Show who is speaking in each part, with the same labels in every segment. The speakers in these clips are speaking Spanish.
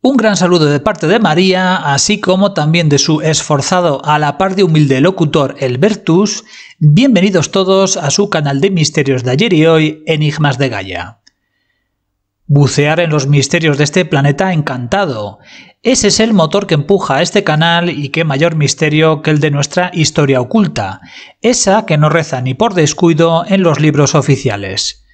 Speaker 1: Un gran saludo de parte de María, así como también de su esforzado a la par de humilde locutor Elbertus. Bienvenidos todos a su canal de misterios de ayer y hoy, Enigmas de Gaia. Bucear en los misterios de este planeta encantado. Ese es el motor que empuja a este canal y qué mayor misterio que el de nuestra historia oculta, esa que no reza ni por descuido en los libros oficiales.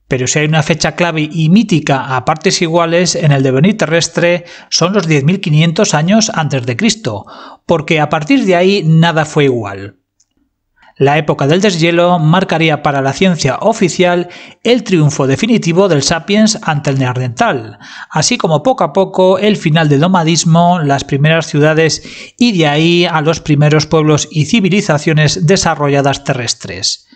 Speaker 1: Pero si hay una fecha clave y mítica a partes iguales en el devenir terrestre, son los 10.500 años antes de Cristo, porque a partir de ahí nada fue igual. La época del deshielo marcaría para la ciencia oficial el triunfo definitivo del sapiens ante el neandertal, así como poco a poco el final del nomadismo, las primeras ciudades y de ahí a los primeros pueblos y civilizaciones desarrolladas terrestres.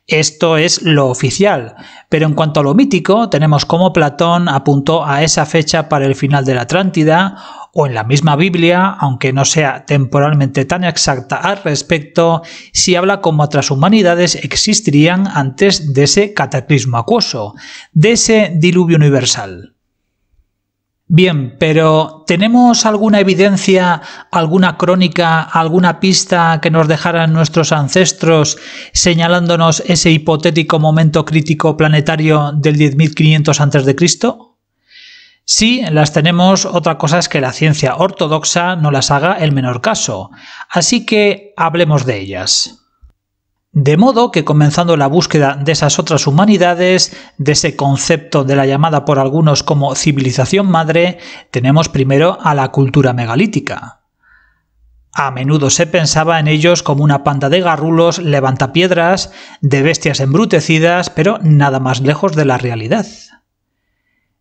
Speaker 1: Esto es lo oficial, pero en cuanto a lo mítico, tenemos como Platón apuntó a esa fecha para el final de la Atlántida, o en la misma Biblia, aunque no sea temporalmente tan exacta al respecto, si habla como otras humanidades existirían antes de ese cataclismo acuoso, de ese diluvio universal. Bien, pero ¿tenemos alguna evidencia, alguna crónica, alguna pista que nos dejaran nuestros ancestros señalándonos ese hipotético momento crítico planetario del 10.500 a.C.? Sí, las tenemos, otra cosa es que la ciencia ortodoxa no las haga el menor caso, así que hablemos de ellas. De modo que comenzando la búsqueda de esas otras humanidades, de ese concepto de la llamada por algunos como civilización madre, tenemos primero a la cultura megalítica. A menudo se pensaba en ellos como una panda de garrulos levantapiedras, de bestias embrutecidas, pero nada más lejos de la realidad.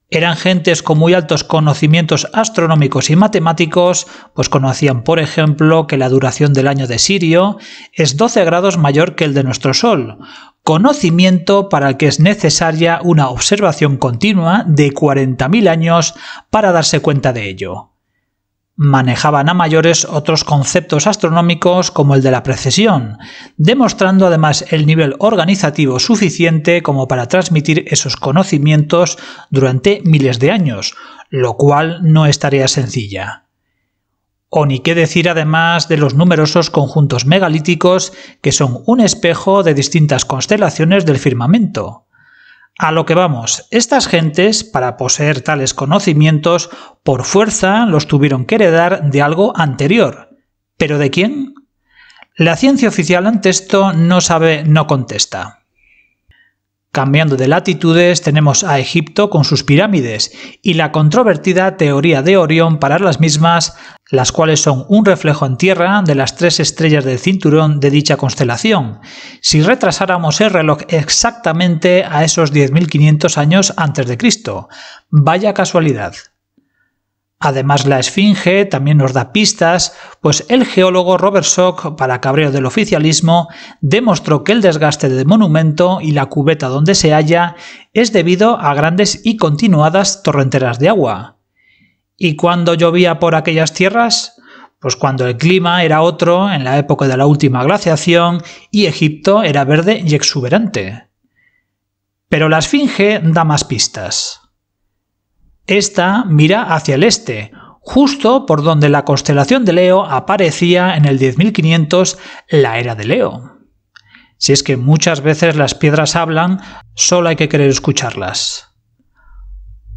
Speaker 1: Eran gentes con muy altos conocimientos astronómicos y matemáticos, pues conocían, por ejemplo, que la duración del año de Sirio es 12 grados mayor que el de nuestro Sol, conocimiento para el que es necesaria una observación continua de 40.000 años para darse cuenta de ello. Manejaban a mayores otros conceptos astronómicos como el de la precesión, demostrando además el nivel organizativo suficiente como para transmitir esos conocimientos durante miles de años, lo cual no es tarea sencilla. O ni qué decir además de los numerosos conjuntos megalíticos que son un espejo de distintas constelaciones del firmamento. A lo que vamos, estas gentes, para poseer tales conocimientos, por fuerza los tuvieron que heredar de algo anterior. ¿Pero de quién? La ciencia oficial ante esto no sabe, no contesta. Cambiando de latitudes tenemos a Egipto con sus pirámides y la controvertida teoría de Orión para las mismas, las cuales son un reflejo en tierra de las 3 estrellas del cinturón de dicha constelación, si retrasáramos el reloj exactamente a esos 10.500 años antes de Cristo. Vaya casualidad. Además, la Esfinge también nos da pistas, pues el geólogo Robert Schoch, para cabreo del oficialismo, demostró que el desgaste del monumento y la cubeta donde se halla es debido a grandes y continuadas torrenteras de agua. ¿Y cuándo llovía por aquellas tierras? Pues cuando el clima era otro en la época de la última glaciación y Egipto era verde y exuberante. Pero la Esfinge da más pistas. Esta mira hacia el este, justo por donde la constelación de Leo aparecía en el 10.500, la era de Leo. Si es que muchas veces las piedras hablan, solo hay que querer escucharlas.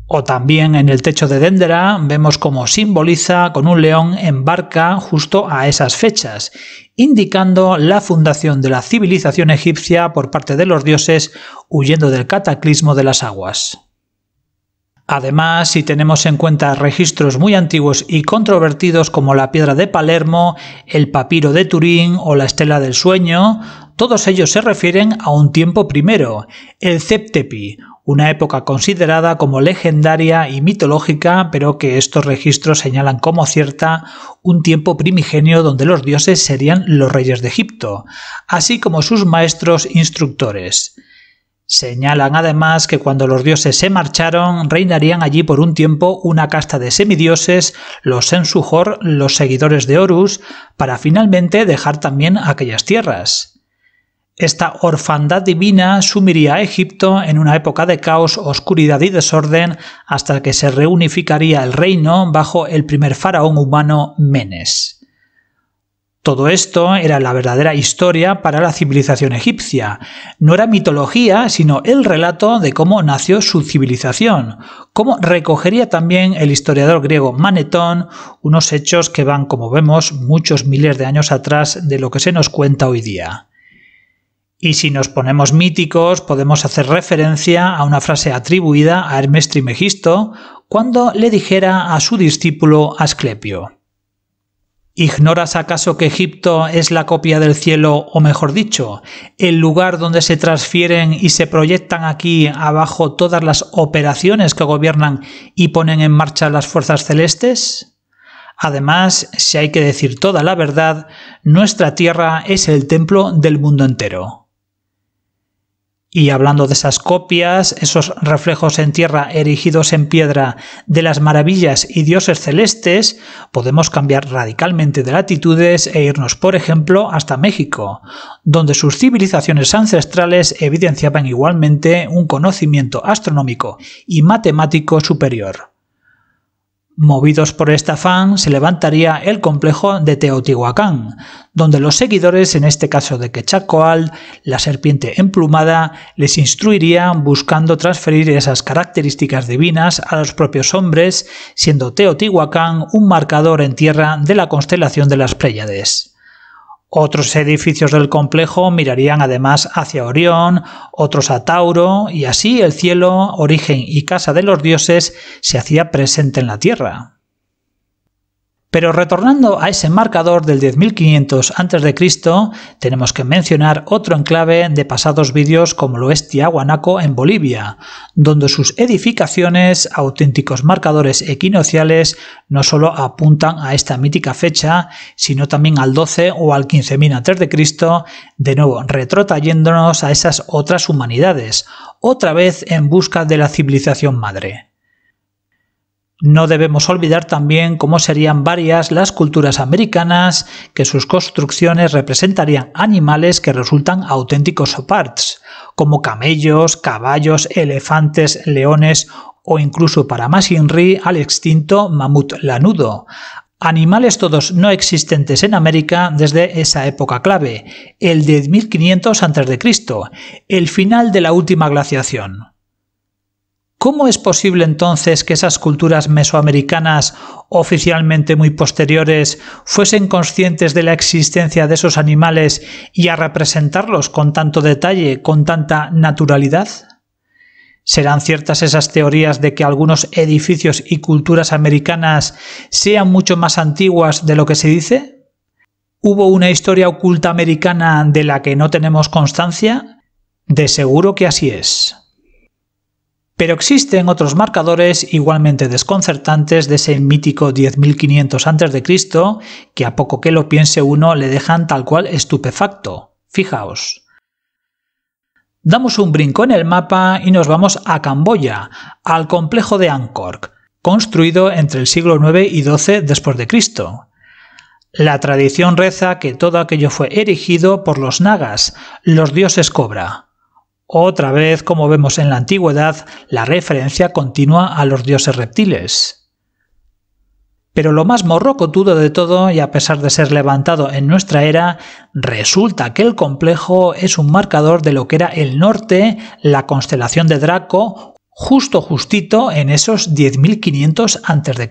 Speaker 1: O también en el techo de Dendera vemos cómo simboliza con un león en barca justo a esas fechas, indicando la fundación de la civilización egipcia por parte de los dioses huyendo del cataclismo de las aguas. Además, si tenemos en cuenta registros muy antiguos y controvertidos como la piedra de Palermo, el papiro de Turín o la estela del sueño, todos ellos se refieren a un tiempo primero, el Zep-Tepi, una época considerada como legendaria y mitológica, pero que estos registros señalan como cierta un tiempo primigenio donde los dioses serían los reyes de Egipto, así como sus maestros instructores. Señalan además que cuando los dioses se marcharon, reinarían allí por un tiempo una casta de semidioses, los Sensuhor, los seguidores de Horus, para finalmente dejar también aquellas tierras. Esta orfandad divina sumiría a Egipto en una época de caos, oscuridad y desorden hasta que se reunificaría el reino bajo el primer faraón humano, Menes. Todo esto era la verdadera historia para la civilización egipcia. No era mitología, sino el relato de cómo nació su civilización, cómo recogería también el historiador griego Manetón unos hechos que van, como vemos, muchos miles de años atrás de lo que se nos cuenta hoy día. Y si nos ponemos míticos, podemos hacer referencia a una frase atribuida a Hermes Trismegisto cuando le dijera a su discípulo Asclepio: ¿ignoras acaso que Egipto es la copia del cielo, o mejor dicho, el lugar donde se transfieren y se proyectan aquí abajo todas las operaciones que gobiernan y ponen en marcha las fuerzas celestes? Además, si hay que decir toda la verdad, nuestra tierra es el templo del mundo entero. Y hablando de esas copias, esos reflejos en tierra erigidos en piedra de las maravillas y dioses celestes, podemos cambiar radicalmente de latitudes e irnos, por ejemplo, hasta México, donde sus civilizaciones ancestrales evidenciaban igualmente un conocimiento astronómico y matemático superior. Movidos por este afán, se levantaría el complejo de Teotihuacán, donde los seguidores, en este caso de Quetzalcóatl, la serpiente emplumada, les instruirían buscando transferir esas características divinas a los propios hombres, siendo Teotihuacán un marcador en tierra de la constelación de las Pléyades. Otros edificios del complejo mirarían además hacia Orión, otros a Tauro, y así el cielo, origen y casa de los dioses, se hacía presente en la tierra. Pero retornando a ese marcador del 10.500 a.C., tenemos que mencionar otro enclave de pasados vídeos como lo es Tiahuanaco en Bolivia, donde sus edificaciones, auténticos marcadores equinocciales, no solo apuntan a esta mítica fecha, sino también al 12 o al 15.000 a.C., de nuevo retrotrayéndonos a esas otras humanidades, otra vez en busca de la civilización madre. No debemos olvidar también cómo serían varias las culturas americanas, que sus construcciones representarían animales que resultan auténticos soparts, como camellos, caballos, elefantes, leones o incluso para más INRI al extinto mamut lanudo. Animales todos no existentes en América desde esa época clave, el 10.500 a.C., el final de la última glaciación. ¿Cómo es posible entonces que esas culturas mesoamericanas, oficialmente muy posteriores, fuesen conscientes de la existencia de esos animales y a representarlos con tanto detalle, con tanta naturalidad? ¿Serán ciertas esas teorías de que algunos edificios y culturas americanas sean mucho más antiguas de lo que se dice? ¿Hubo una historia oculta americana de la que no tenemos constancia? De seguro que así es. Pero existen otros marcadores igualmente desconcertantes de ese mítico 10.500 a.C. que a poco que lo piense uno le dejan tal cual estupefacto. Fijaos. Damos un brinco en el mapa y nos vamos a Camboya, al complejo de Angkor, construido entre el siglo IX y XII después de Cristo. La tradición reza que todo aquello fue erigido por los nagas, los dioses cobra. Otra vez, como vemos en la antigüedad, la referencia continua a los dioses reptiles. Pero lo más morrocotudo de todo, y a pesar de ser levantado en nuestra era, resulta que el complejo es un marcador de lo que era el norte, la constelación de Draco, justito en esos 10.500 a.C.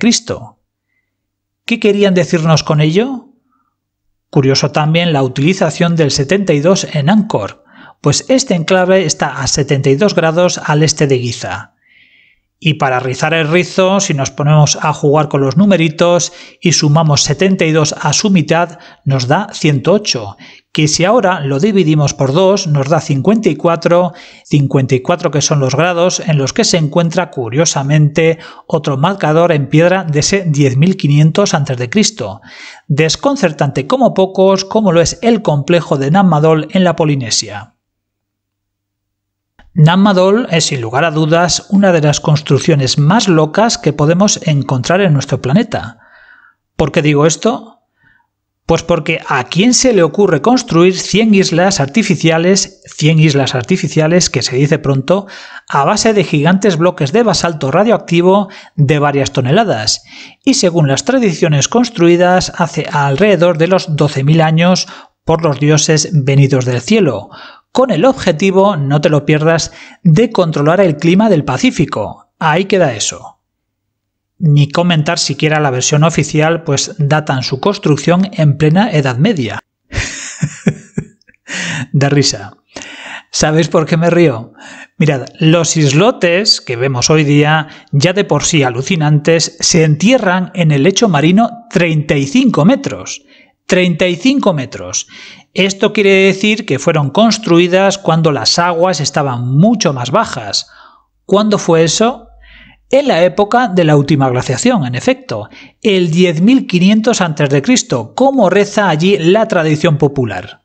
Speaker 1: ¿Qué querían decirnos con ello? Curioso también la utilización del 72 en Angkor, pues este enclave está a 72 grados al este de Giza. Y para rizar el rizo, si nos ponemos a jugar con los numeritos y sumamos 72 a su mitad, nos da 108, que si ahora lo dividimos por 2 nos da 54, 54 que son los grados en los que se encuentra curiosamente otro marcador en piedra de ese 10.500 a.C., desconcertante como pocos, como lo es el complejo de Nammadol en la Polinesia. Nammadol es sin lugar a dudas una de las construcciones más locas que podemos encontrar en nuestro planeta. ¿Por qué digo esto? Pues porque ¿a quién se le ocurre construir 100 islas artificiales que se dice pronto, a base de gigantes bloques de basalto radioactivo de varias toneladas? Y según las tradiciones construidas hace alrededor de los 12.000 años por los dioses venidos del cielo, con el objetivo, no te lo pierdas, de controlar el clima del Pacífico. Ahí queda eso. Ni comentar siquiera la versión oficial, pues datan su construcción en plena Edad Media. Da risa. ¿Sabéis por qué me río? Mirad, los islotes que vemos hoy día, ya de por sí alucinantes, se entierran en el lecho marino 35 metros. 35 metros. Esto quiere decir que fueron construidas cuando las aguas estaban mucho más bajas. ¿Cuándo fue eso? En la época de la última glaciación, en efecto, el 10.500 a.C., como reza allí la tradición popular.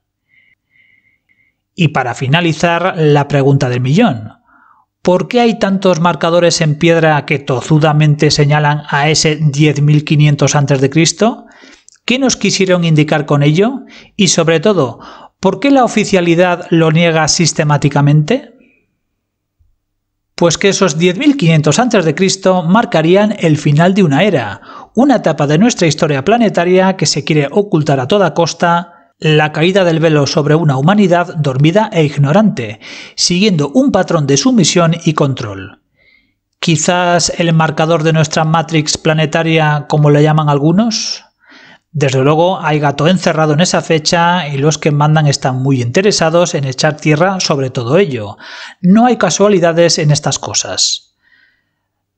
Speaker 1: Y para finalizar, la pregunta del millón. ¿Por qué hay tantos marcadores en piedra que tozudamente señalan a ese 10.500 a.C.? ¿Qué nos quisieron indicar con ello? Y sobre todo, ¿por qué la oficialidad lo niega sistemáticamente? Pues que esos 10.500 a.C. marcarían el final de una era, una etapa de nuestra historia planetaria que se quiere ocultar a toda costa, la caída del velo sobre una humanidad dormida e ignorante, siguiendo un patrón de sumisión y control. ¿Quizás el marcador de nuestra Matrix planetaria, como le llaman algunos? Desde luego hay gato encerrado en esa fecha y los que mandan están muy interesados en echar tierra sobre todo ello. No hay casualidades en estas cosas.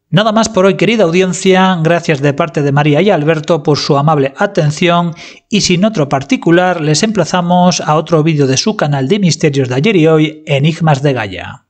Speaker 1: Nada más por hoy, querida audiencia, gracias de parte de María y Alberto por su amable atención y sin otro particular les emplazamos a otro vídeo de su canal de misterios de ayer y hoy, Enigmas de Gaia.